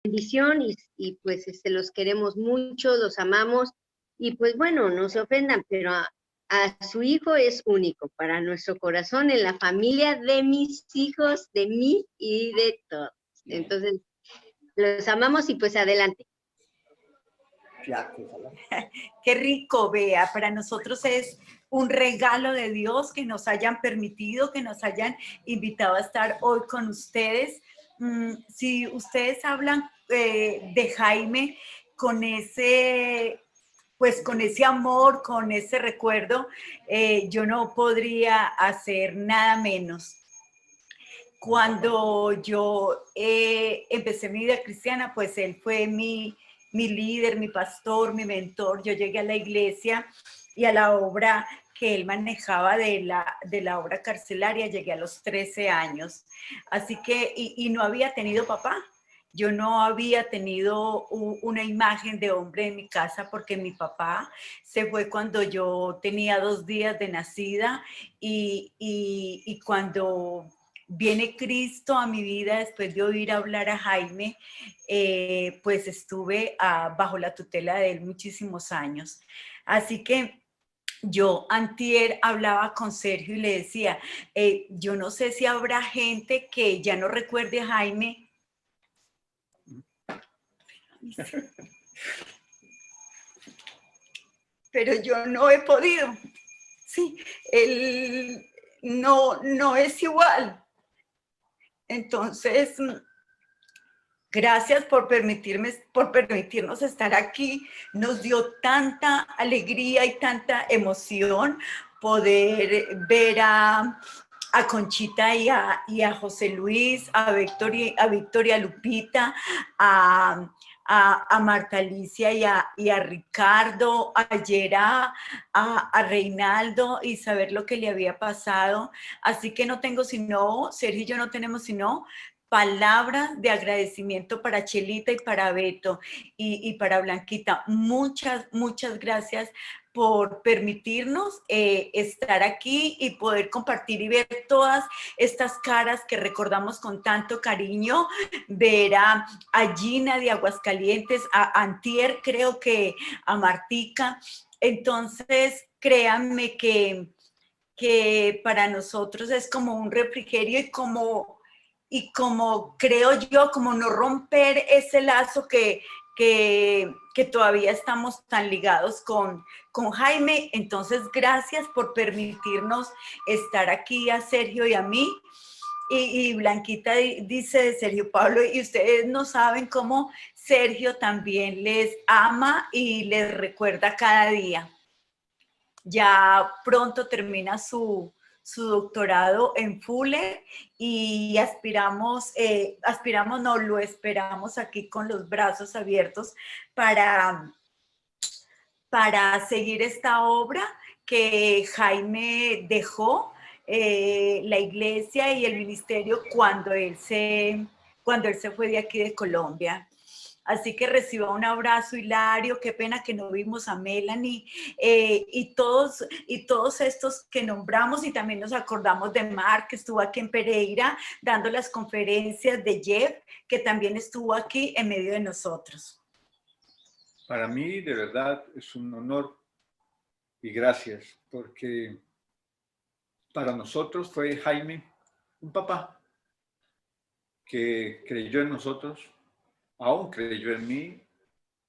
bendición y pues los queremos mucho, los amamos y pues bueno, no se ofendan, pero a su hijo es único para nuestro corazón, en la familia de mis hijos, de mí y de todos. Entonces, los amamos y pues adelante. Qué rico, Bea. Para nosotros es un regalo de Dios que nos hayan permitido, que nos hayan invitado a estar hoy con ustedes. Si ustedes hablan de Jaime con ese, pues con ese amor, con ese recuerdo, yo no podría hacer nada menos. Cuando yo empecé mi vida cristiana, pues él fue mi líder, mi pastor, mi mentor. Yo llegué a la iglesia y a la obra que él manejaba de la obra carcelaria, llegué a los 13 años. Así que, y no había tenido papá. Yo no había tenido una imagen de hombre en mi casa porque mi papá se fue cuando yo tenía 2 días de nacida y cuando viene Cristo a mi vida después de oír hablar a Jaime, pues estuve bajo la tutela de él muchísimos años. Así que yo antier hablaba con Sergio y le decía, yo no sé si habrá gente que ya no recuerde a Jaime. Pero yo no he podido. Sí, él no es igual. Entonces, gracias por permitirnos estar aquí. Nos dio tanta alegría y tanta emoción poder ver a Conchita y a José Luis, a Victoria Lupita, a Marta Alicia y a Ricardo, ayer a Reinaldo y saber lo que le había pasado. Así que no tengo sino, Sergio y yo no tenemos sino palabras de agradecimiento para Chelita y para Beto y para Blanquita. Muchas, muchas gracias por permitirnos estar aquí y poder compartir y ver todas estas caras que recordamos con tanto cariño, ver a Gina de Aguascalientes, a Antier, creo que a Martica. Entonces, créanme que para nosotros es como un refrigerio y como creo yo, como no romper ese lazo que todavía estamos tan ligados con Jaime. Entonces, gracias por permitirnos estar aquí a Sergio y a mí. Y Blanquita dice de Sergio Pablo, y ustedes no saben cómo Sergio también les ama y les recuerda cada día. Ya pronto termina su doctorado en Fuller y lo esperamos aquí con los brazos abiertos para seguir esta obra que Jaime dejó, la iglesia y el ministerio cuando él se fue de aquí de Colombia. Así que reciba un abrazo, Hilario. Qué pena que no vimos a Melanie y todos estos que nombramos, y también nos acordamos de Mark, que estuvo aquí en Pereira dando las conferencias, de Jeff, que también estuvo aquí en medio de nosotros. Para mí, de verdad, es un honor y gracias, porque para nosotros fue Jaime un papá que creyó en nosotros, aún creyó en mí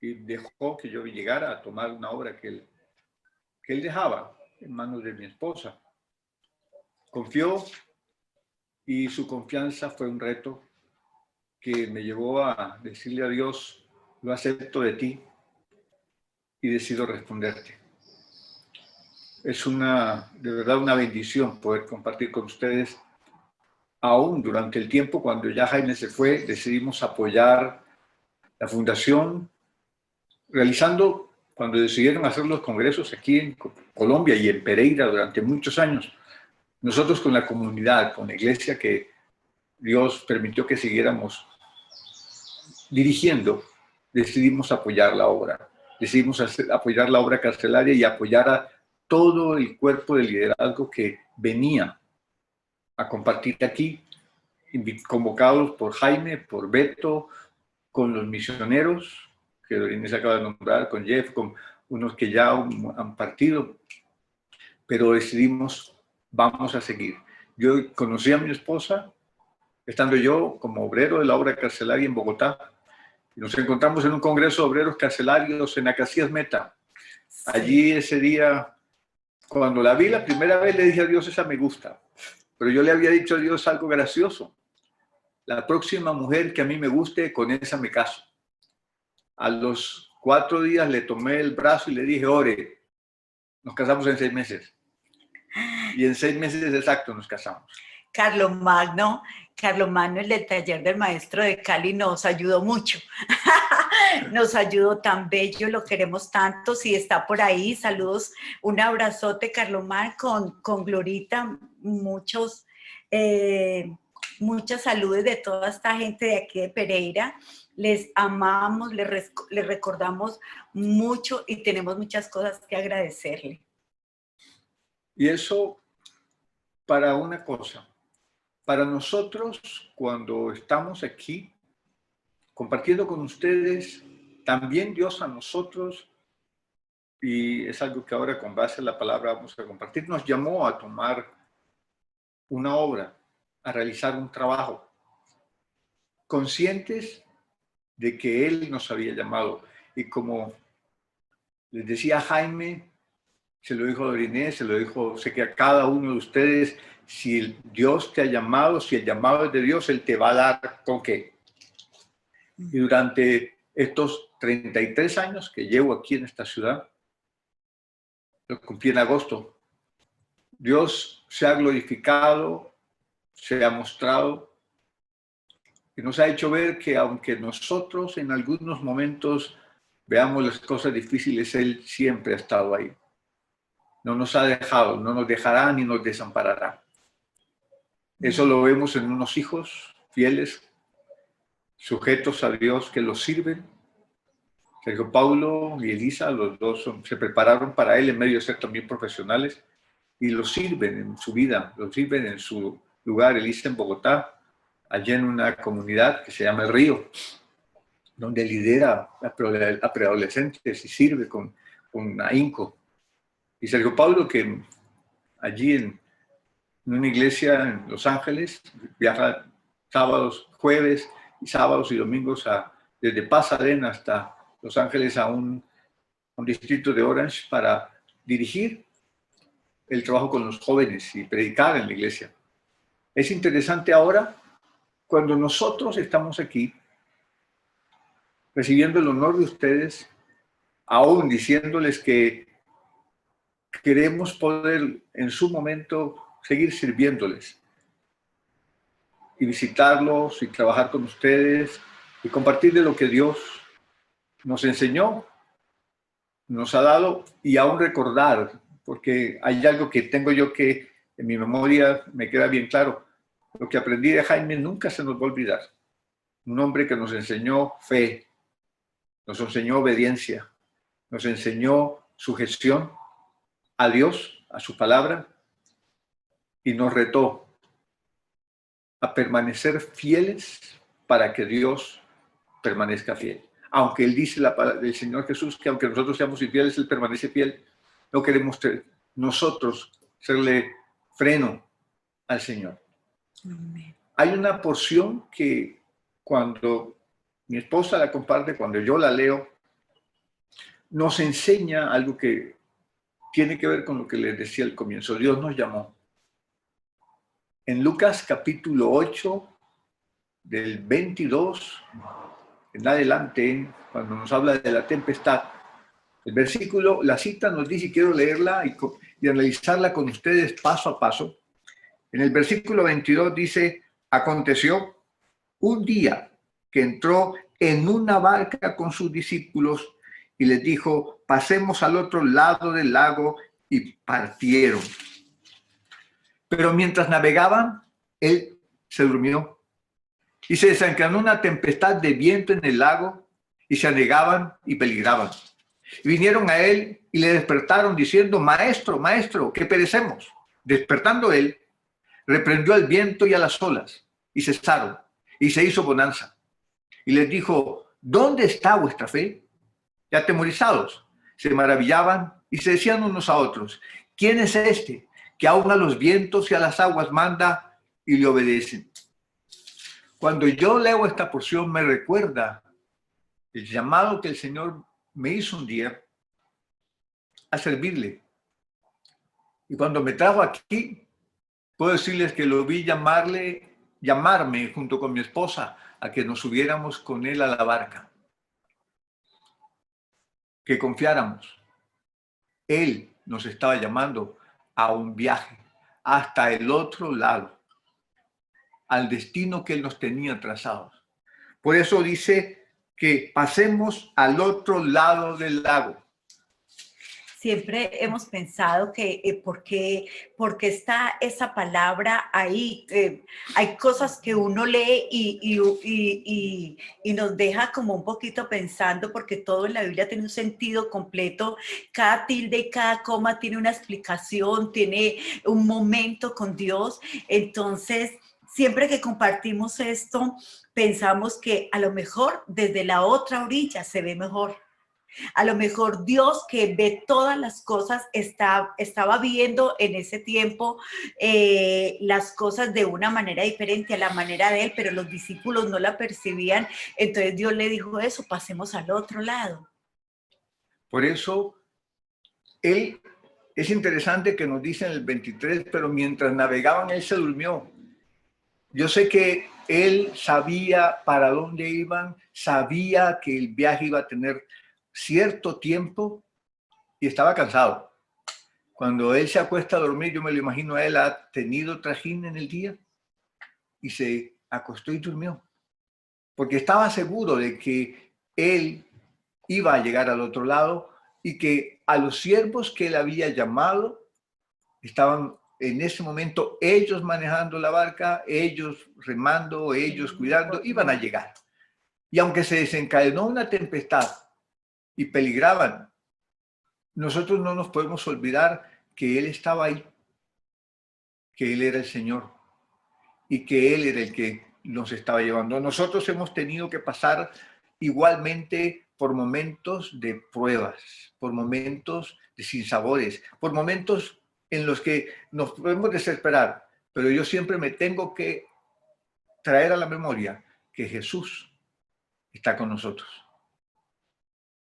y dejó que yo llegara a tomar una obra que él dejaba en manos de mi esposa. Confió y su confianza fue un reto que me llevó a decirle a Dios, lo acepto de ti y decido responderte. Es de verdad una bendición poder compartir con ustedes. Aún durante el tiempo, cuando ya Jaime se fue, decidimos apoyar la fundación, realizando, cuando decidieron hacer los congresos aquí en Colombia y en Pereira durante muchos años, nosotros con la comunidad, con la iglesia que Dios permitió que siguiéramos dirigiendo, decidimos apoyar la obra. Decidimos apoyar la obra carcelaria y apoyar a todo el cuerpo de liderazgo que venía a compartir aquí, convocados por Jaime, por Beto, con los misioneros, que Dorine se acaba de nombrar, con Jeff, con unos que ya han partido, pero decidimos, vamos a seguir. Yo conocí a mi esposa, estando yo como obrero de la obra carcelaria en Bogotá, y nos encontramos en un congreso de obreros carcelarios en Acacias Meta. Allí ese día, cuando la vi la primera vez, le dije a Dios, esa me gusta. Pero yo le había dicho a Dios algo gracioso. La próxima mujer que a mí me guste, con esa me caso. A los 4 días le tomé el brazo y le dije, ore, nos casamos en 6 meses. Y en 6 meses exactos nos casamos. Carlomagno, el del taller del maestro de Cali, nos ayudó mucho. Nos ayudó tan bello, lo queremos tanto. Si está por ahí, saludos, un abrazote, Carlomagno, con Glorita, muchas saludes de toda esta gente de aquí de Pereira. Les amamos, les recordamos mucho y tenemos muchas cosas que agradecerle. Y eso para una cosa. Para nosotros, cuando estamos aquí compartiendo con ustedes, también Dios a nosotros, y es algo que ahora con base en la palabra vamos a compartir, nos llamó a tomar una obra, a realizar un trabajo, conscientes de que Él nos había llamado. Y como les decía Jaime, se lo dijo a Dorine, se lo dijo, sé que a cada uno de ustedes, si Dios te ha llamado, si el llamado es de Dios, Él te va a dar ¿con qué? Y durante estos 33 años que llevo aquí en esta ciudad, lo cumplí en agosto, Dios se ha glorificado, se ha mostrado y nos ha hecho ver que aunque nosotros en algunos momentos veamos las cosas difíciles, Él siempre ha estado ahí. No nos ha dejado, no nos dejará ni nos desamparará. Eso lo vemos en unos hijos fieles, sujetos a Dios, que los sirven. Sergio Paulo y Elisa, los dos se prepararon para Él en medio de ser también profesionales y los sirven en su vida, los sirven en su lugar. Elisa en Bogotá, allá en una comunidad que se llama El Río, donde lidera a preadolescentes y sirve con ahínco. Y Sergio Paulo, que allí en una iglesia en Los Ángeles, viaja sábados, jueves y sábados y domingos desde Pasadena hasta Los Ángeles a un distrito de Orange para dirigir el trabajo con los jóvenes y predicar en la iglesia. Es interesante ahora, cuando nosotros estamos aquí, recibiendo el honor de ustedes, aún diciéndoles que queremos poder en su momento seguir sirviéndoles y visitarlos y trabajar con ustedes y compartir de lo que Dios nos enseñó, nos ha dado y aún recordar, porque hay algo que tengo yo que en mi memoria me queda bien claro. Lo que aprendí de Jaime nunca se nos va a olvidar. Un hombre que nos enseñó fe, nos enseñó obediencia, nos enseñó sujeción a Dios, a su palabra, y nos retó a permanecer fieles para que Dios permanezca fiel. Aunque Él dice el Señor Jesús que aunque nosotros seamos infieles, Él permanece fiel, no queremos nosotros serle freno al Señor. Amén. Hay una porción que cuando mi esposa la comparte, cuando yo la leo, nos enseña algo que tiene que ver con lo que les decía al comienzo. Dios nos llamó. En Lucas capítulo 8, del 22 en adelante, cuando nos habla de la tempestad, el versículo, la cita nos dice, y quiero leerla y analizarla con ustedes paso a paso. En el versículo 22 dice, aconteció un día que entró en una barca con sus discípulos y les dijo, pasemos al otro lado del lago, y partieron. Pero mientras navegaban, él se durmió. Y se desencadenó una tempestad de viento en el lago, y se anegaban y peligraban. Y vinieron a él y le despertaron diciendo, maestro, maestro, que perecemos. Despertando él, reprendió al viento y a las olas, y cesaron, y se hizo bonanza. Y les dijo, ¿dónde está vuestra fe? Y atemorizados, se maravillaban y se decían unos a otros, ¿quién es este que aún a los vientos y a las aguas manda y le obedecen? Cuando yo leo esta porción me recuerda el llamado que el Señor me hizo un día a servirle. Y cuando me trajo aquí, puedo decirles que lo vi llamarme junto con mi esposa a que nos subiéramos con él a la barca. Que confiáramos. Él nos estaba llamando a un viaje hasta el otro lado, al destino que él nos tenía trazados. Por eso dice que pasemos al otro lado del lago. Siempre hemos pensado que porque está esa palabra ahí. Hay cosas que uno lee y nos deja como un poquito pensando, porque todo en la Biblia tiene un sentido completo. Cada tilde y cada coma tiene una explicación, tiene un momento con Dios. Entonces, siempre que compartimos esto, pensamos que a lo mejor desde la otra orilla se ve mejor. A lo mejor Dios, que ve todas las cosas, estaba viendo en ese tiempo las cosas de una manera diferente a la manera de él, pero los discípulos no la percibían. Entonces Dios le dijo eso, pasemos al otro lado. Por eso, él, es interesante que nos dice en el 23, pero mientras navegaban, él se durmió. Yo sé que él sabía para dónde iban, sabía que el viaje iba a tener cierto tiempo y estaba cansado. Cuando él se acuesta a dormir, yo me lo imagino a él, ha tenido trajín en el día y se acostó y durmió, porque estaba seguro de que él iba a llegar al otro lado y que a los siervos que él había llamado estaban en ese momento ellos manejando la barca, ellos remando, ellos cuidando, iban a llegar. Y aunque se desencadenó una tempestad y peligraban, nosotros no nos podemos olvidar que Él estaba ahí, que Él era el Señor y que Él era el que nos estaba llevando. Nosotros hemos tenido que pasar igualmente por momentos de pruebas, por momentos de sinsabores, por momentos en los que nos podemos desesperar, pero yo siempre me tengo que traer a la memoria que Jesús está con nosotros.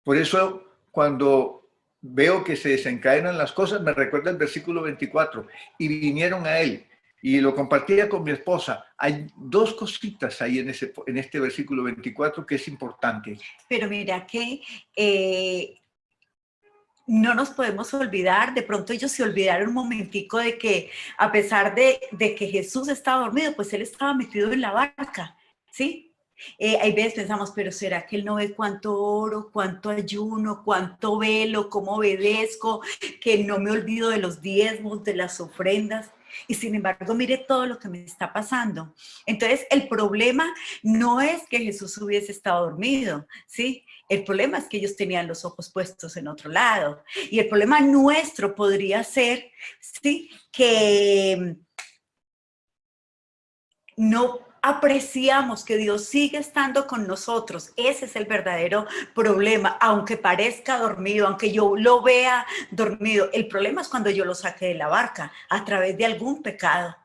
Por eso, cuando veo que se desencadenan las cosas, me recuerda el versículo 24, y vinieron a él, y lo compartía con mi esposa. Hay dos cositas ahí en este versículo 24 que es importante. Pero mira que no nos podemos olvidar, de pronto ellos se olvidaron un momentico de que a pesar de que Jesús estaba dormido, pues él estaba metido en la barca, ¿sí? Hay veces pensamos, pero ¿será que él no ve cuánto oro, cuánto ayuno, cuánto velo, cómo obedezco, que no me olvido de los diezmos, de las ofrendas? Y sin embargo, mire todo lo que me está pasando. Entonces, el problema no es que Jesús hubiese estado dormido, ¿sí? El problema es que ellos tenían los ojos puestos en otro lado. Y el problema nuestro podría ser, ¿sí?, que no apreciamos que Dios sigue estando con nosotros. Ese es el verdadero problema, aunque parezca dormido, aunque yo lo vea dormido. El problema es cuando yo lo saque de la barca a través de algún pecado,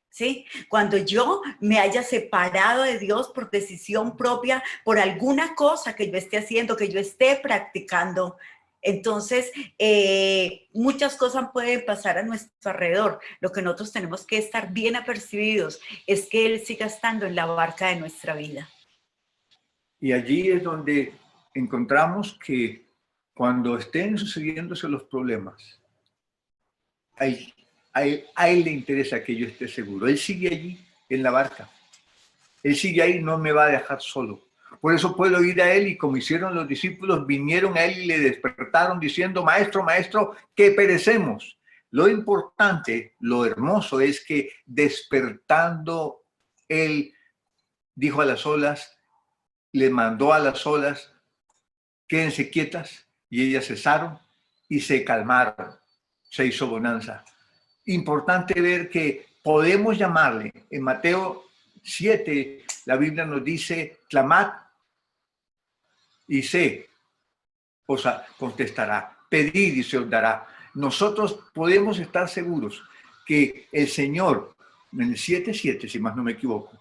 ¿sí? Cuando yo me haya separado de Dios por decisión propia, por alguna cosa que yo esté haciendo, que yo esté practicando. Entonces, muchas cosas pueden pasar a nuestro alrededor. Lo que nosotros tenemos que estar bien apercibidos es que Él siga estando en la barca de nuestra vida. Y allí es donde encontramos que cuando estén sucediéndose los problemas, a él le interesa que yo esté seguro. Él sigue allí en la barca. Él sigue ahí, no me va a dejar solo. Por eso puedo ir a él, y como hicieron los discípulos, vinieron a él y le despertaron diciendo, maestro, maestro, que perecemos. Lo importante, lo hermoso es que despertando él dijo a las olas, le mandó a las olas, quédense quietas, y ellas cesaron y se calmaron. Se hizo bonanza. Importante ver que podemos llamarle. En Mateo 7, la Biblia nos dice, clamad y sé, os contestará. Pedid y se os dará. Nosotros podemos estar seguros que el Señor, en el 7:7, si más no me equivoco,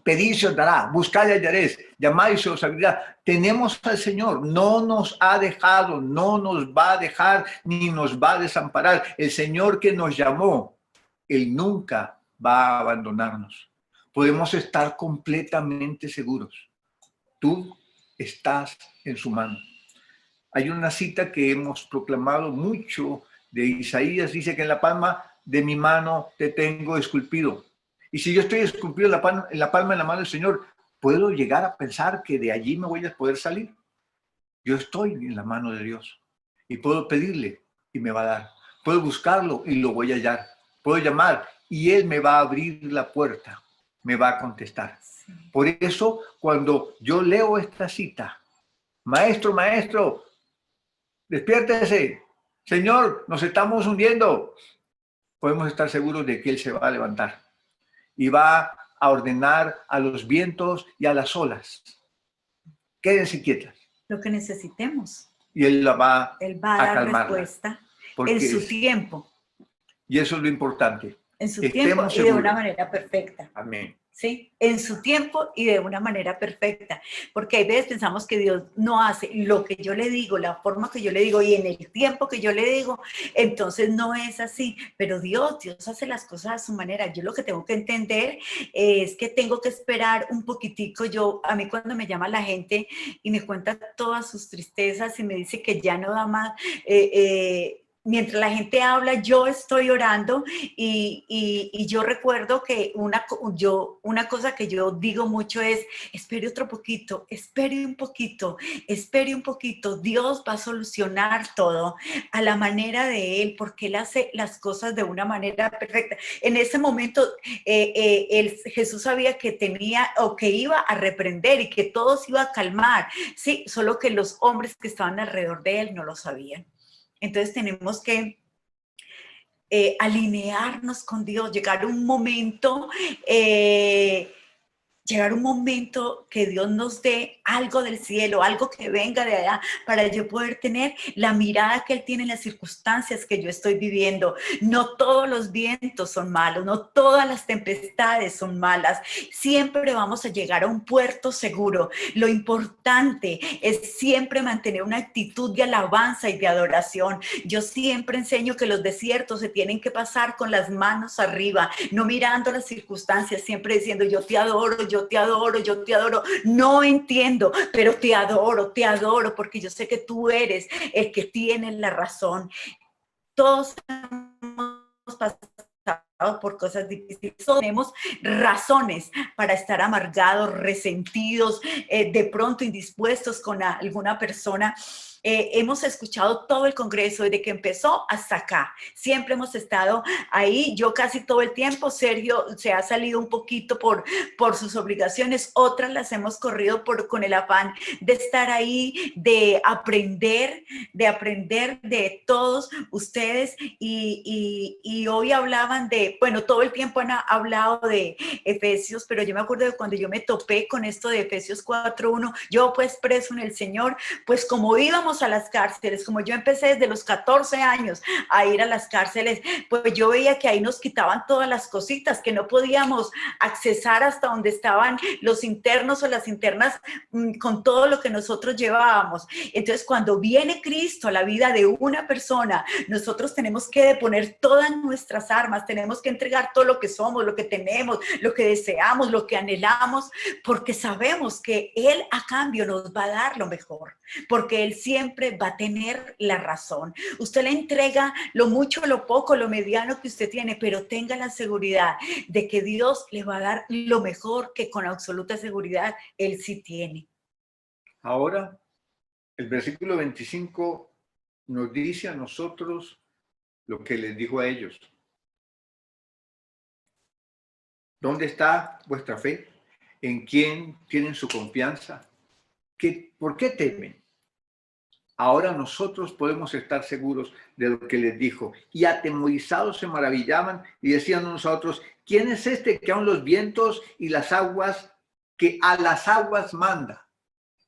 pedid y se os dará, buscad y hallaréis, llamad y se os abrirá. Tenemos al Señor, no nos ha dejado, no nos va a dejar, ni nos va a desamparar. El Señor que nos llamó, Él nunca va a abandonarnos. Podemos estar completamente seguros. Tú estás en su mano. Hay una cita que hemos proclamado mucho de Isaías, dice que en la palma de mi mano te tengo esculpido. Y si yo estoy esculpido en la palma de la mano del Señor, ¿puedo llegar a pensar que de allí me voy a poder salir? Yo estoy en la mano de Dios y puedo pedirle y me va a dar. Puedo buscarlo y lo voy a hallar. Puedo llamar y Él me va a abrir la puerta, me va a contestar. Por eso, cuando yo leo esta cita, maestro, maestro, despiértese, Señor, nos estamos hundiendo, podemos estar seguros de que Él se va a levantar y va a ordenar a los vientos y a las olas. Quédense quietas. Lo que necesitemos. Y Él la va Él va a dar respuesta en su tiempo. Y eso es lo importante. En su tiempo y de una manera perfecta. Amén. ¿Sí? En su tiempo y de una manera perfecta. Porque a veces pensamos que Dios no hace lo que yo le digo, la forma que yo le digo y en el tiempo que yo le digo, entonces no es así. Pero Dios hace las cosas a su manera. Yo lo que tengo que entender es que tengo que esperar un poquitico. A mí cuando me llama la gente y me cuenta todas sus tristezas y me dice que ya no da más, mientras la gente habla, yo estoy orando y yo recuerdo que una cosa que yo digo mucho es, espere otro poquito, espere un poquito, Dios va a solucionar todo a la manera de Él, porque Él hace las cosas de una manera perfecta. En ese momento, Jesús sabía que tenía o que iba a reprender y que todo se iba a calmar, sí, solo que los hombres que estaban alrededor de Él no lo sabían. Entonces tenemos que alinearnos con Dios, llegar un momento que Dios nos dé algo del cielo, algo que venga de allá, para yo poder tener la mirada que Él tiene en las circunstancias que yo estoy viviendo. No todos los vientos son malos, no todas las tempestades son malas. Siempre vamos a llegar a un puerto seguro. Lo importante es siempre mantener una actitud de alabanza y de adoración. Yo siempre enseño que los desiertos se tienen que pasar con las manos arriba, no mirando las circunstancias, siempre diciendo yo te adoro, yo te adoro, yo te adoro. No entiendo, pero te adoro, porque yo sé que tú eres el que tiene la razón. Todos hemos pasado por cosas difíciles, tenemos razones para estar amargados, resentidos, de pronto indispuestos con alguna persona. Hemos escuchado todo el congreso desde que empezó hasta acá. Siempre hemos estado ahí. Yo casi todo el tiempo. Sergio se ha salido un poquito por sus obligaciones. Otras las hemos corrido con el afán de estar ahí, de aprender de todos ustedes. Y hoy hablaban bueno, todo el tiempo han hablado de Efesios, pero yo me acuerdo de cuando yo me topé con esto de Efesios 4:1. Yo pues preso en el Señor, pues como íbamos a las cárceles, como yo empecé desde los 14 años a ir a las cárceles, pues yo veía que ahí nos quitaban todas las cositas, que no podíamos accesar hasta donde estaban los internos o las internas con todo lo que nosotros llevábamos. Entonces, cuando viene Cristo a la vida de una persona, nosotros tenemos que deponer todas nuestras armas, tenemos que entregar todo lo que somos, lo que tenemos, lo que deseamos, lo que anhelamos, porque sabemos que Él a cambio nos va a dar lo mejor, porque Él siempre va a tener la razón. Usted le entrega lo mucho, lo poco, lo mediano que usted tiene, pero tenga la seguridad de que Dios le va a dar lo mejor, que con absoluta seguridad Él sí tiene. Ahora, el versículo 25 nos dice a nosotros lo que les dijo a ellos. ¿Dónde está vuestra fe? ¿En quién tienen su confianza? ¿Por qué temen? Ahora nosotros podemos estar seguros de lo que les dijo. Y atemorizados se maravillaban y decían unos a otros, ¿quién es este que aun los vientos y las aguas, que a las aguas manda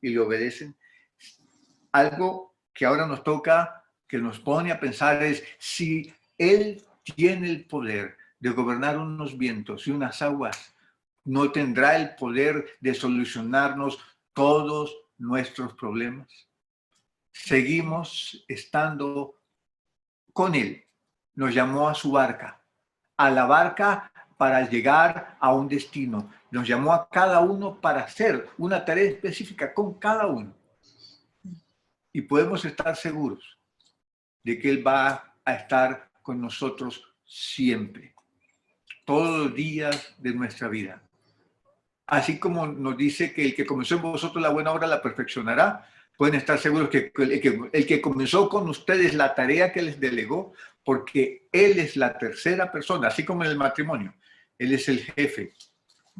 y le obedecen. Algo que ahora nos toca, que nos pone a pensar es, si Él tiene el poder de gobernar unos vientos y unas aguas, ¿no tendrá el poder de solucionarnos todos nuestros problemas? Seguimos estando con Él. Nos llamó a su barca, a la barca para llegar a un destino. Nos llamó a cada uno para hacer una tarea específica con cada uno. Y podemos estar seguros de que Él va a estar con nosotros siempre, todos los días de nuestra vida. Así como nos dice que el que comenzó en vosotros la buena obra la perfeccionará, pueden estar seguros que el que comenzó con ustedes la tarea que les delegó, porque Él es la tercera persona, así como en el matrimonio. Él es el jefe,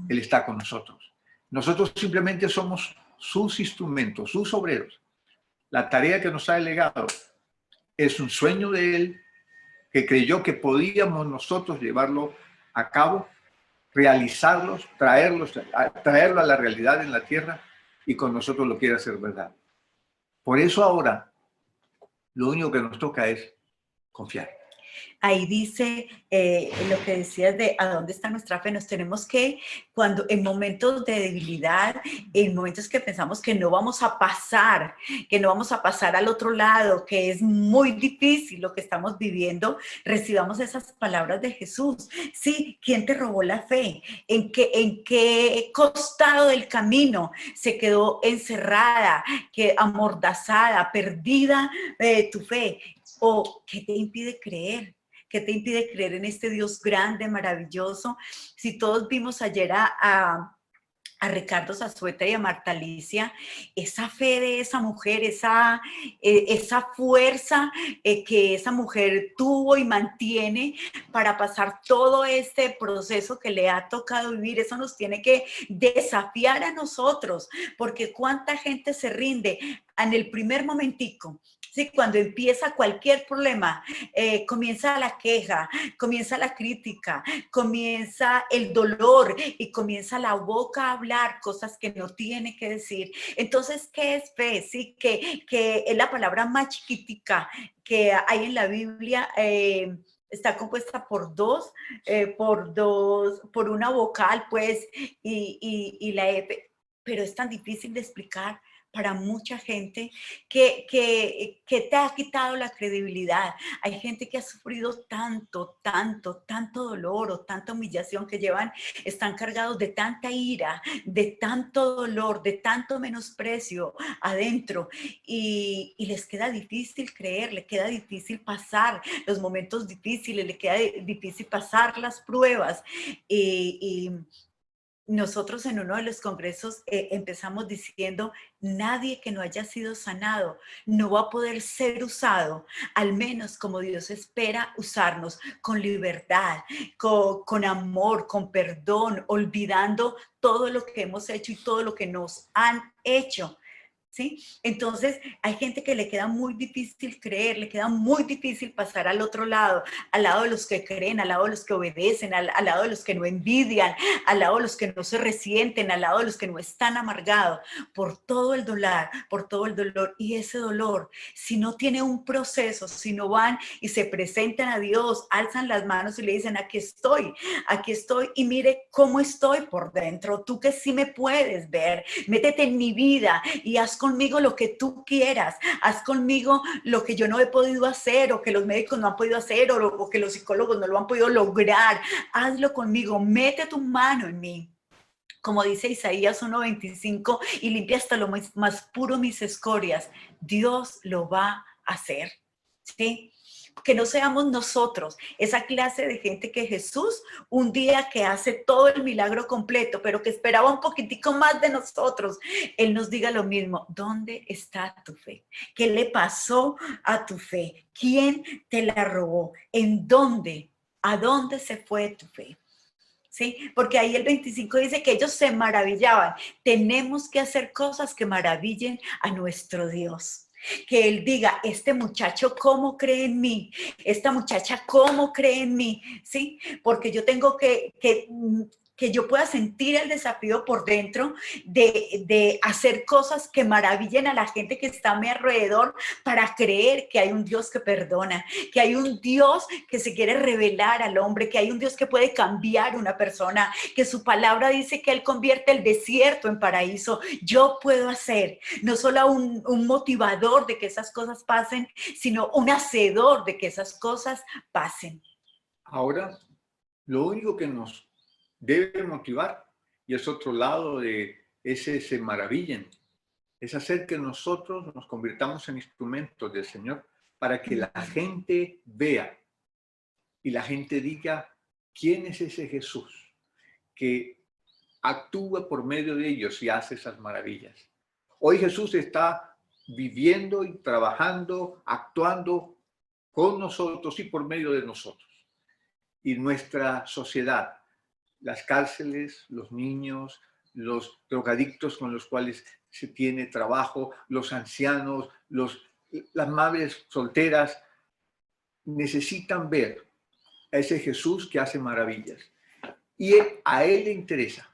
Él está con nosotros. Nosotros simplemente somos sus instrumentos, sus obreros. La tarea que nos ha delegado es un sueño de Él, que creyó que podíamos nosotros llevarlo a cabo, realizarlos, traerlo a la realidad en la tierra, y con nosotros lo quiere hacer verdad. Por eso ahora lo único que nos toca es confiar. Ahí dice lo que decías de a dónde está nuestra fe. Nos tenemos que, cuando en momentos de debilidad, en momentos que pensamos que no vamos a pasar, al otro lado, que es muy difícil lo que estamos viviendo, recibamos esas palabras de Jesús. Sí, ¿quién te robó la fe? ¿En qué costado del camino se quedó encerrada, amordazada, perdida tu fe? ¿O qué te impide creer? ¿Qué te impide creer en este Dios grande, maravilloso? Si todos vimos ayer a Ricardo Zazueta y a Marta Alicia, esa fe de esa mujer, esa fuerza que esa mujer tuvo y mantiene para pasar todo este proceso que le ha tocado vivir, eso nos tiene que desafiar a nosotros, porque cuánta gente se rinde en el primer momentico. Sí, cuando empieza cualquier problema, comienza la queja, comienza la crítica, comienza el dolor y comienza la boca a hablar cosas que no tiene que decir. Entonces, ¿qué es fe? Sí, que es la palabra más chiquitica que hay en la Biblia. Está compuesta por una vocal, pues, y la F, pero es tan difícil de explicar para mucha gente que te ha quitado la credibilidad. Hay gente que ha sufrido tanto dolor o tanta humillación que están cargados de tanta ira, de tanto dolor, de tanto menosprecio adentro, y les queda difícil creer, le queda difícil pasar los momentos difíciles, le queda difícil pasar las pruebas. Y nosotros en uno de los congresos empezamos diciendo, nadie que no haya sido sanado no va a poder ser usado, al menos como Dios espera usarnos, con libertad, con amor, con perdón, olvidando todo lo que hemos hecho y todo lo que nos han hecho. ¿Sí? Entonces, hay gente que le queda muy difícil creer, le queda muy difícil pasar al otro lado, al lado de los que creen, al lado de los que obedecen, al lado de los que no envidian, al lado de los que no se resienten, al lado de los que no están amargados, por todo el dolor. Y ese dolor, si no tiene un proceso, si no van y se presentan a Dios, alzan las manos y le dicen, aquí estoy, y mire cómo estoy por dentro, tú que sí me puedes ver, métete en mi vida y haz conmigo lo que tú quieras, haz conmigo lo que yo no he podido hacer, o que los médicos no han podido hacer, o que los psicólogos no lo han podido lograr, hazlo conmigo, mete tu mano en mí. Como dice Isaías 1:25, y limpia hasta lo más puro mis escorias. Dios lo va a hacer, ¿sí? Que no seamos nosotros esa clase de gente que Jesús un día que hace todo el milagro completo, pero que esperaba un poquitico más de nosotros, Él nos diga lo mismo. ¿Dónde está tu fe? ¿Qué le pasó a tu fe? ¿Quién te la robó? ¿En dónde? ¿A dónde se fue tu fe? ¿Sí? Porque ahí el 25 dice que ellos se maravillaban. Tenemos que hacer cosas que maravillen a nuestro Dios. Que Él diga, este muchacho, ¿cómo cree en mí? Esta muchacha, ¿cómo cree en mí? ¿Sí? Porque yo tengo que que yo pueda sentir el desafío por dentro de hacer cosas que maravillen a la gente que está a mi alrededor, para creer que hay un Dios que perdona, que hay un Dios que se quiere revelar al hombre, que hay un Dios que puede cambiar una persona, que su palabra dice que Él convierte el desierto en paraíso. Yo puedo hacer no solo un motivador de que esas cosas pasen, sino un hacedor de que esas cosas pasen. Ahora, lo único que nos debe motivar, y es otro lado de ese se maravillen, es hacer que nosotros nos convirtamos en instrumentos del Señor para que la gente vea y la gente diga, ¿quién es ese Jesús que actúa por medio de ellos y hace esas maravillas? Hoy Jesús está viviendo y trabajando, actuando con nosotros y por medio de nosotros. Y nuestra sociedad, las cárceles, los niños, los drogadictos con los cuales se tiene trabajo, los ancianos, las madres solteras, necesitan ver a ese Jesús que hace maravillas. Y a Él le interesa,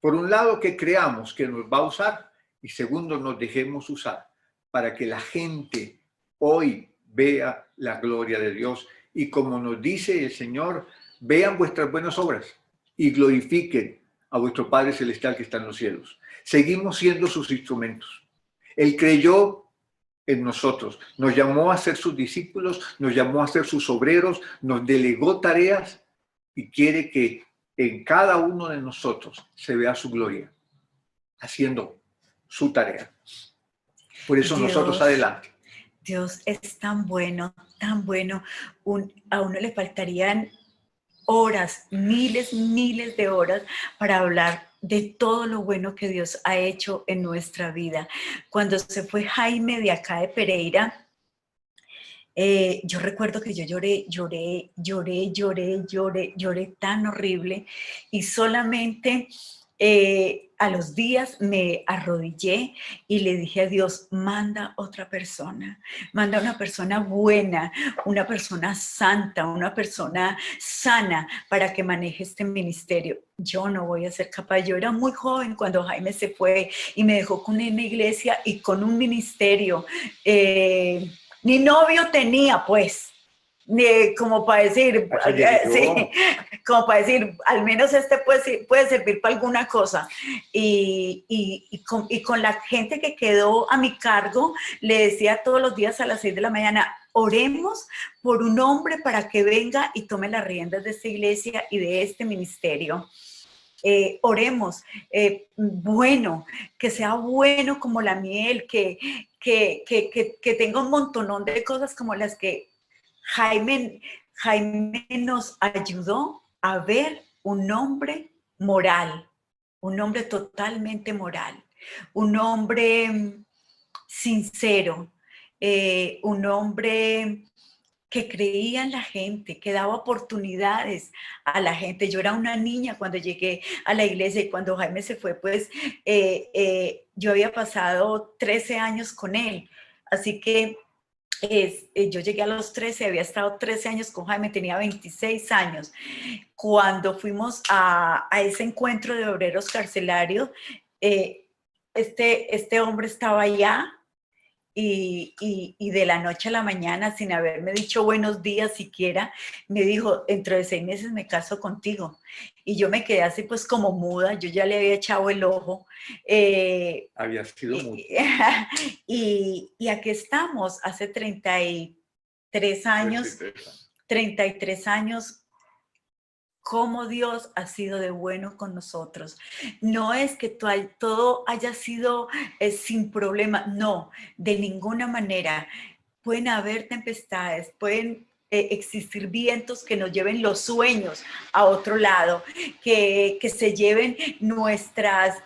por un lado, que creamos que nos va a usar, y segundo, nos dejemos usar para que la gente hoy vea la gloria de Dios. Y como nos dice el Señor, vean vuestras buenas obras y glorifiquen a vuestro Padre Celestial que está en los cielos. Seguimos siendo sus instrumentos. Él creyó en nosotros, nos llamó a ser sus discípulos, nos llamó a ser sus obreros, nos delegó tareas y quiere que en cada uno de nosotros se vea su gloria, haciendo su tarea. Por eso nosotros adelante. Dios es tan bueno, tan bueno. A uno le faltarían horas, miles de horas para hablar de todo lo bueno que Dios ha hecho en nuestra vida. Cuando se fue Jaime de acá de Pereira, yo recuerdo que yo lloré tan horrible, y solamente a los días me arrodillé y le dije a Dios, manda otra persona, manda una persona buena, una persona santa, una persona sana para que maneje este ministerio. Yo no voy a ser capaz. Yo era muy joven cuando Jaime se fue y me dejó con una iglesia y con un ministerio. Ni novio tenía, pues, como para decir, sí, como para decir, al menos este puede servir para alguna cosa. Y con la gente que quedó a mi cargo, le decía todos los días a las 6 de la mañana, oremos por un hombre para que venga y tome las riendas de esta iglesia y de este ministerio. Oremos, bueno, que sea bueno como la miel, que tenga un montonón de cosas como las que Jaime nos ayudó a ver un hombre moral, un hombre totalmente moral, un hombre sincero, un hombre que creía en la gente, que daba oportunidades a la gente. Yo era una niña cuando llegué a la iglesia, y cuando Jaime se fue, pues yo había pasado 13 años con él. Así que yo llegué a los 13, había estado 13 años con Jaime, tenía 26 años. Cuando fuimos a ese encuentro de obreros carcelarios, este hombre estaba allá, y de la noche a la mañana, sin haberme dicho buenos días siquiera, me dijo, dentro de 6 meses me caso contigo. Y yo me quedé así pues como muda, yo ya le había echado el ojo. Había sido muda. Y aquí estamos, hace 33 años, 33 años, cómo Dios ha sido de bueno con nosotros. No es que todo haya sido sin problema, no, de ninguna manera. Pueden haber tempestades, pueden existir vientos que nos lleven los sueños a otro lado, que se lleven nuestras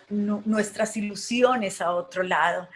ilusiones a otro lado.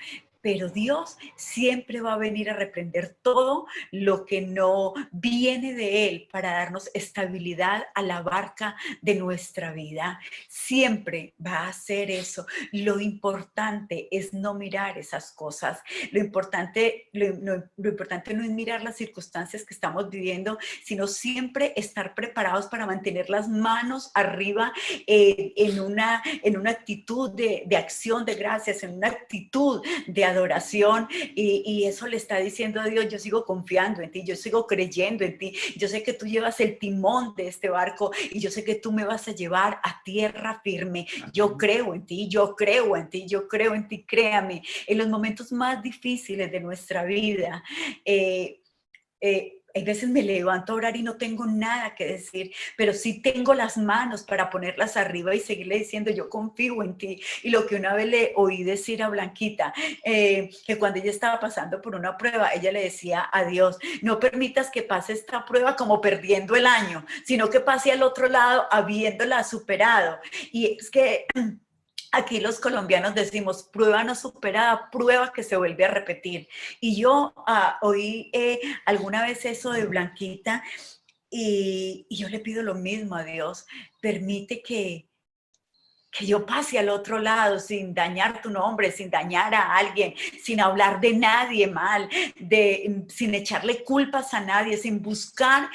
pero Dios siempre va a venir a reprender todo lo que no viene de Él para darnos estabilidad a la barca de nuestra vida. Siempre va a hacer eso. Lo importante es no mirar esas cosas. Lo importante no es mirar las circunstancias que estamos viviendo, sino siempre estar preparados para mantener las manos arriba en una actitud de acción de gracias, en una actitud de adoración, y eso le está diciendo a Dios: yo sigo confiando en ti, yo sigo creyendo en ti, yo sé que tú llevas el timón de este barco y yo sé que tú me vas a llevar a tierra firme. Yo creo en ti, yo creo en ti, yo creo en ti, créame. En los momentos más difíciles de nuestra vida, hay veces me levanto a orar y no tengo nada que decir, pero sí tengo las manos para ponerlas arriba y seguirle diciendo: yo confío en ti. Y lo que una vez le oí decir a Blanquita, que cuando ella estaba pasando por una prueba, ella le decía a Dios: no permitas que pase esta prueba como perdiendo el año, sino que pase al otro lado habiéndola superado. Y es que aquí los colombianos decimos: prueba no superada, prueba que se vuelve a repetir. Y yo oí alguna vez eso de Blanquita, y yo le pido lo mismo a Dios: permite que yo pase al otro lado sin dañar tu nombre, sin dañar a alguien, sin hablar de nadie mal, sin echarle culpas a nadie, sin buscar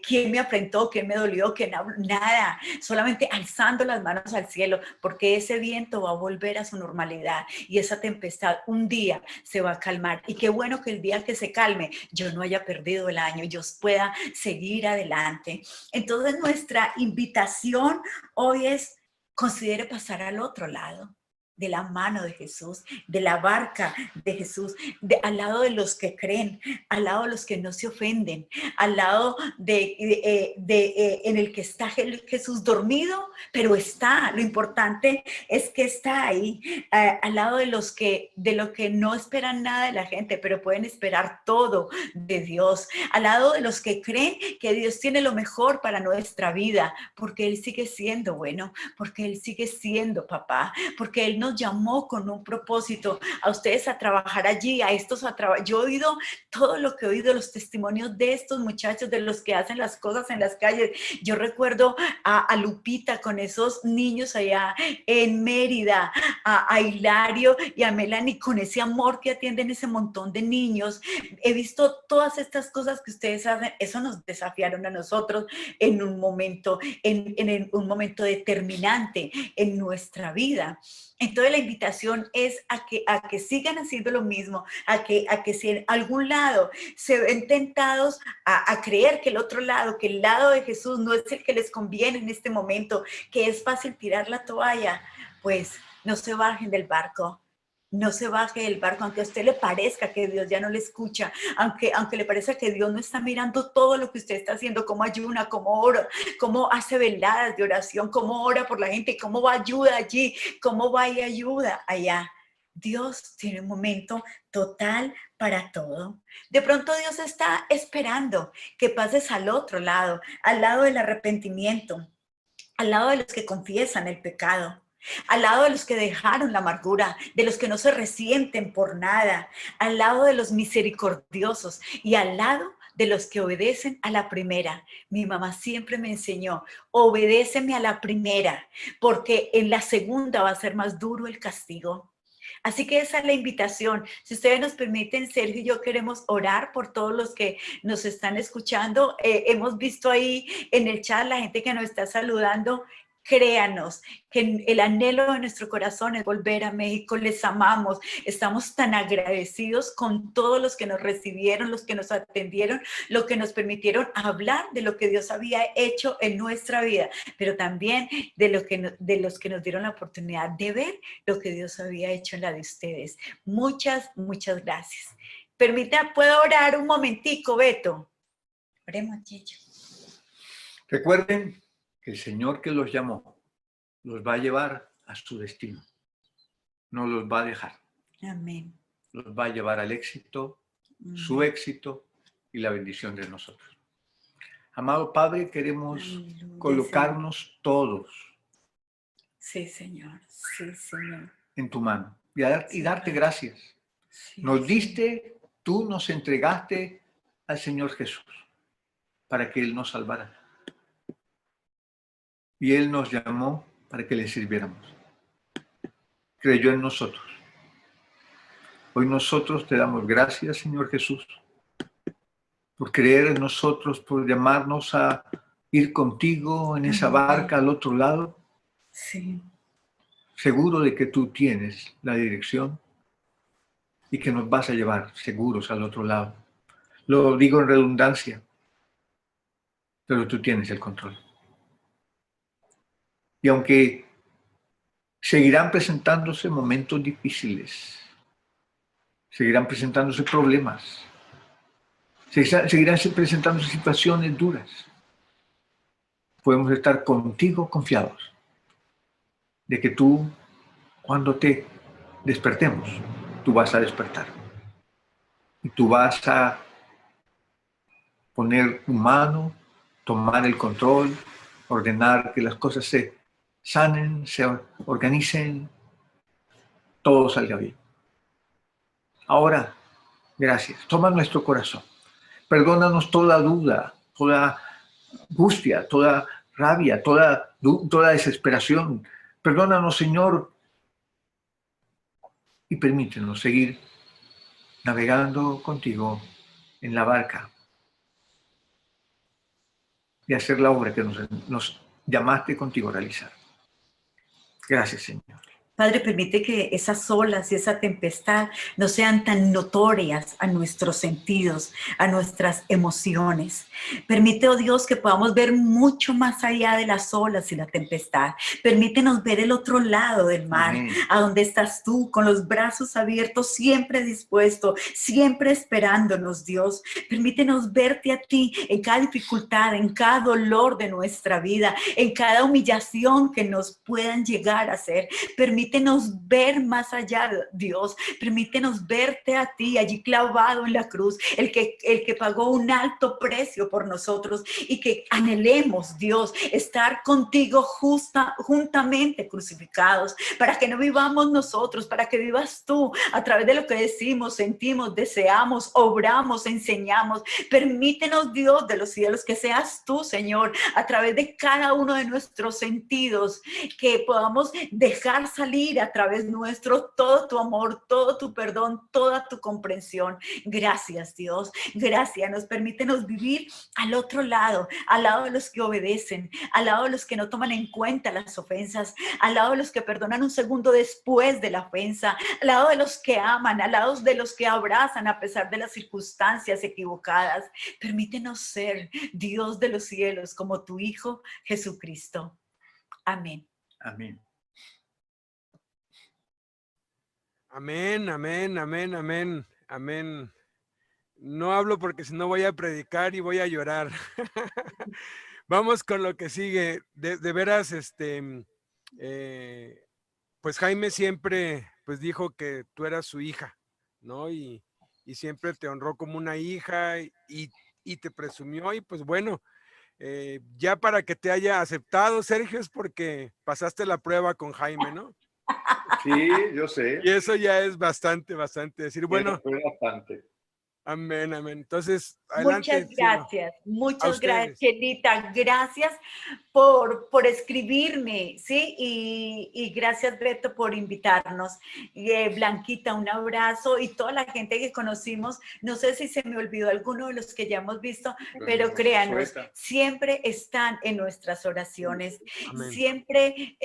quién me afrentó, quién me dolió, nada, solamente alzando las manos al cielo, porque ese viento va a volver a su normalidad y esa tempestad un día se va a calmar. Y qué bueno que el día que se calme yo no haya perdido el año y yo pueda seguir adelante. Entonces nuestra invitación hoy es: considere pasar al otro lado, de la mano de Jesús, de la barca de Jesús, al lado de los que creen, al lado de los que no se ofenden, al lado en el que está Jesús dormido, pero está. Lo importante es que está ahí, al lado de lo que no esperan nada de la gente, pero pueden esperar todo de Dios, al lado de los que creen que Dios tiene lo mejor para nuestra vida, porque Él sigue siendo bueno, porque Él sigue siendo papá, porque Él nos llamó con un propósito, a ustedes a trabajar allí, a estos a trabajar. Yo he oído todo lo que he oído, los testimonios de estos muchachos, de los que hacen las cosas en las calles. Yo recuerdo a Lupita con esos niños allá en Mérida, a Hilario y a Melanie con ese amor que atienden ese montón de niños. He visto todas estas cosas que ustedes hacen. Eso nos desafiaron a nosotros en un momento, en un momento determinante en nuestra vida. Entonces la invitación es a que sigan haciendo lo mismo, a que si en algún lado se ven tentados a creer que el otro lado, que el lado de Jesús no es el que les conviene en este momento, que es fácil tirar la toalla, pues no se bajen del barco. No se baje del barco, aunque a usted le parezca que Dios ya no le escucha, aunque le parezca que Dios no está mirando todo lo que usted está haciendo, cómo ayuna, cómo ora, cómo hace veladas de oración, cómo ora por la gente, cómo va ayuda allí, cómo va y ayuda allá. Dios tiene un momento total para todo. De pronto Dios está esperando que pases al otro lado, al lado del arrepentimiento, al lado de los que confiesan el pecado, al lado de los que dejaron la amargura, de los que no se resienten por nada, al lado de los misericordiosos y al lado de los que obedecen a la primera. Mi mamá siempre me enseñó: obedéceme a la primera, porque en la segunda va a ser más duro el castigo. Así que esa es la invitación. Si ustedes nos permiten, Sergio y yo queremos orar por todos los que nos están escuchando. Hemos visto ahí en el chat la gente que nos está saludando. Créanos que el anhelo de nuestro corazón es volver a México. Les amamos. Estamos tan agradecidos con todos los que nos recibieron, los que nos atendieron, los que nos permitieron hablar de lo que Dios había hecho en nuestra vida, pero también de los que nos dieron la oportunidad de ver lo que Dios había hecho en la de ustedes. Muchas, muchas gracias. ¿Puedo orar un momentico, Beto? Oremos, Chicho. Recuerden que el Señor que los llamó los va a llevar a su destino. No los va a dejar. Amén. Los va a llevar al éxito, su éxito y la bendición de nosotros. Amado Padre, queremos colocarnos todos sí, Señor. Sí, Señor. en tu mano. y darte gracias. Sí, Nos sí. diste, tú nos entregaste al Señor Jesús para que Él nos salvara. Y Él nos llamó para que le sirviéramos. Creyó en nosotros. Hoy nosotros te damos gracias, Señor Jesús, por creer en nosotros, por llamarnos a ir contigo en esa Amén. barca al otro lado, Sí. seguro de que tú tienes la dirección y que nos vas a llevar seguros al otro lado. Lo digo en redundancia, pero tú tienes el control. Y aunque seguirán presentándose momentos difíciles, seguirán presentándose problemas, seguirán presentándose situaciones duras, podemos estar contigo confiados de que tú, cuando te despertemos, tú vas a despertar. Y tú vas a poner tu mano, tomar el control, ordenar que las cosas se sanen, se organicen, todo salga bien. Ahora, gracias. Toma nuestro corazón. Perdónanos toda duda, toda angustia, toda rabia, toda desesperación. Perdónanos, Señor, y permítenos seguir navegando contigo en la barca y hacer la obra que nos llamaste contigo a realizar. Gracias, Señor. Padre, permite que esas olas y esa tempestad no sean tan notorias a nuestros sentidos, a nuestras emociones. Permite, oh Dios, que podamos ver mucho más allá de las olas y la tempestad. Permítenos ver el otro lado del mar, Amén. a donde estás tú, con los brazos abiertos, siempre dispuesto, siempre esperándonos, Dios. Permítenos verte a ti en cada dificultad, en cada dolor de nuestra vida, en cada humillación que nos puedan llegar a hacer. Permítenos ver más allá, Dios. Permítenos verte a ti allí clavado en la cruz, el que pagó un alto precio por nosotros, y que anhelemos, Dios, estar contigo juntamente crucificados, para que no vivamos nosotros, para que vivas tú a través de lo que decimos, sentimos, deseamos, obramos, enseñamos. Permítenos, Dios de los cielos, que seas tú, Señor, a través de cada uno de nuestros sentidos, que podamos dejar salir a través nuestro todo tu amor, todo tu perdón, toda tu comprensión. Gracias, Dios. Gracias. Permítenos vivir al otro lado, al lado de los que obedecen, al lado de los que no toman en cuenta las ofensas, al lado de los que perdonan un segundo después de la ofensa, al lado de los que aman, al lado de los que abrazan a pesar de las circunstancias equivocadas. Permítenos ser, Dios de los cielos, como tu Hijo Jesucristo. Amén. Amén. Amén, amén, amén, amén, amén. No hablo porque si no voy a predicar y voy a llorar. Vamos con lo que sigue. De veras, pues Jaime siempre pues dijo que tú eras su hija, ¿no? Y siempre te honró como una hija y te presumió, y pues bueno, ya para que te haya aceptado, Sergio, es porque pasaste la prueba con Jaime, ¿no? Sí, yo sé. Y eso ya es bastante decir, bueno, Fue bastante. amén, amén. Entonces, adelante. Muchas gracias, ustedes. Chelita. Gracias por escribirme, ¿sí? Y gracias, Beto, por invitarnos. Blanquita, un abrazo, y toda la gente que conocimos. No sé si se me olvidó alguno de los que ya hemos visto, pero créanos, siempre están en nuestras oraciones. Amén. Siempre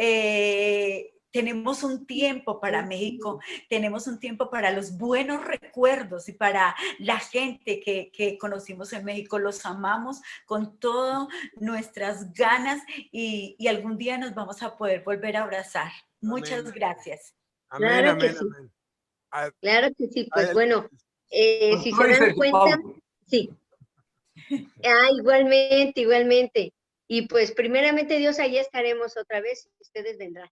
tenemos un tiempo para México, tenemos un tiempo para los buenos recuerdos y para la gente que conocimos en México. Los amamos con todas nuestras ganas, y algún día nos vamos a poder volver a abrazar. Muchas Amén. gracias. Amén, Claro amén, que sí. amén. Claro que sí, pues bueno, Con si todo se y dan Sergio cuenta, Paulo. sí. Igualmente, igualmente. Y pues primeramente Dios, allá estaremos otra vez, ustedes vendrán.